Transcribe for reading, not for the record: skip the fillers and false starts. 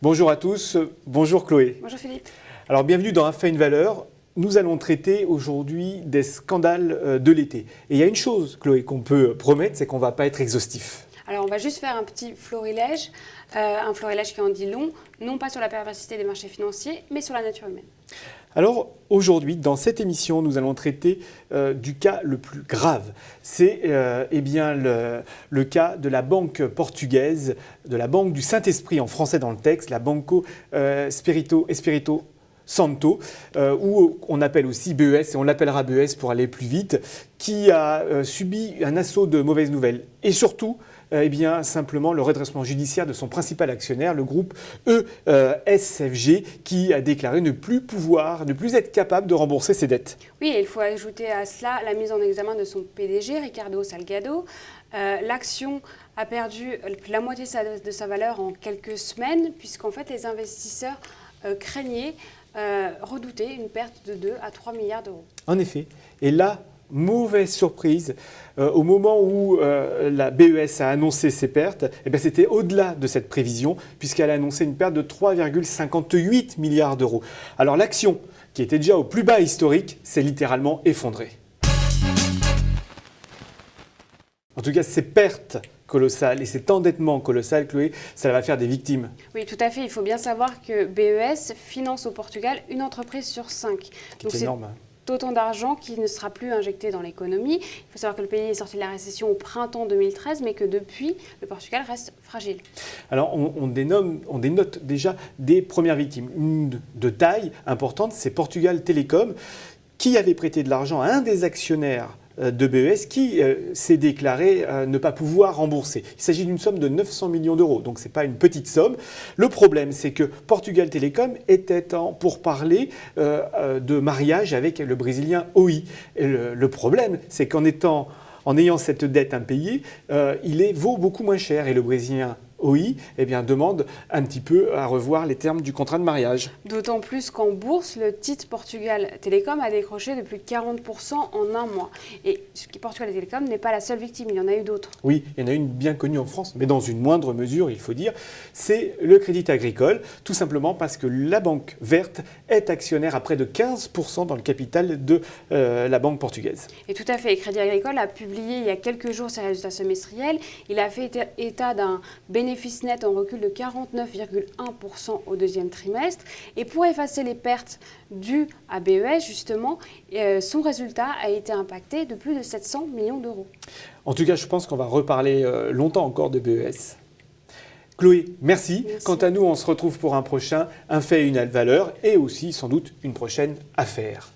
Bonjour à tous, bonjour Chloé. Bonjour Philippe. Alors bienvenue dans Un fait une valeur. Nous allons traiter aujourd'hui des scandales de l'été. Et il y a une chose, Chloé, qu'on peut promettre, c'est qu'on ne va pas être exhaustif. Alors on va juste faire un petit florilège, un florilège qui en dit long, non pas sur la perversité des marchés financiers, mais sur la nature humaine. Alors aujourd'hui, dans cette émission, nous allons traiter du cas le plus grave. C'est le cas de la banque portugaise, de la banque du Saint-Esprit en français dans le texte, la Banco Espírito Santo, ou on appelle aussi BES, et on l'appellera BES pour aller plus vite, qui a subi un assaut de mauvaises nouvelles. Et surtout, simplement le redressement judiciaire de son principal actionnaire, le groupe ESFG, qui a déclaré ne plus être capable de rembourser ses dettes. Oui, et il faut ajouter à cela la mise en examen de son PDG, Ricardo Salgado. L'action a perdu la moitié de sa valeur en quelques semaines, puisqu'en fait les investisseurs redoutaient une perte de 2 à 3 milliards d'euros. En effet, et là, mauvaise surprise, au moment où la BES a annoncé ses pertes, c'était au-delà de cette prévision, puisqu'elle a annoncé une perte de 3,58 milliards d'euros. Alors l'action, qui était déjà au plus bas historique, s'est littéralement effondrée. En tout cas, ces pertes colossales et cet endettement colossal, Chloé, ça va faire des victimes. Oui, tout à fait. Il faut bien savoir que BES finance au Portugal une entreprise sur 5. C'est énorme. Autant d'argent qui ne sera plus injecté dans l'économie. Il faut savoir que le pays est sorti de la récession au printemps 2013, mais que depuis, le Portugal reste fragile. Alors, on dénote déjà des premières victimes. Une de taille importante, c'est Portugal Télécom, qui avait prêté de l'argent à un des actionnaires de BES qui s'est déclaré ne pas pouvoir rembourser. Il s'agit d'une somme de 900 millions d'euros, donc ce n'est pas une petite somme. Le problème, c'est que Portugal Télécom était en pourparlers de mariage avec le Brésilien Oi. Et le problème, c'est qu'en ayant cette dette impayée, il vaut beaucoup moins cher. Et le Brésilien Oi demande un petit peu à revoir les termes du contrat de mariage. D'autant plus qu'en bourse, le titre Portugal Télécom a décroché de plus de 40% en un mois. Et Portugal Télécom n'est pas la seule victime, il y en a eu d'autres. Oui, il y en a une bien connue en France, mais dans une moindre mesure, il faut dire, c'est le Crédit Agricole, tout simplement parce que la banque verte est actionnaire à près de 15% dans le capital de la banque portugaise. Et tout à fait, le Crédit Agricole a publié il y a quelques jours ses résultats semestriels. Il a fait état d'un bénéfice net en recul de 49,1% au deuxième trimestre. Et pour effacer les pertes dues à BES, justement, son résultat a été impacté de plus de 700 millions d'euros. En tout cas, je pense qu'on va reparler longtemps encore de BES. Chloé, merci. Quant à nous, on se retrouve pour un prochain Un fait et une valeur et aussi sans doute une prochaine affaire.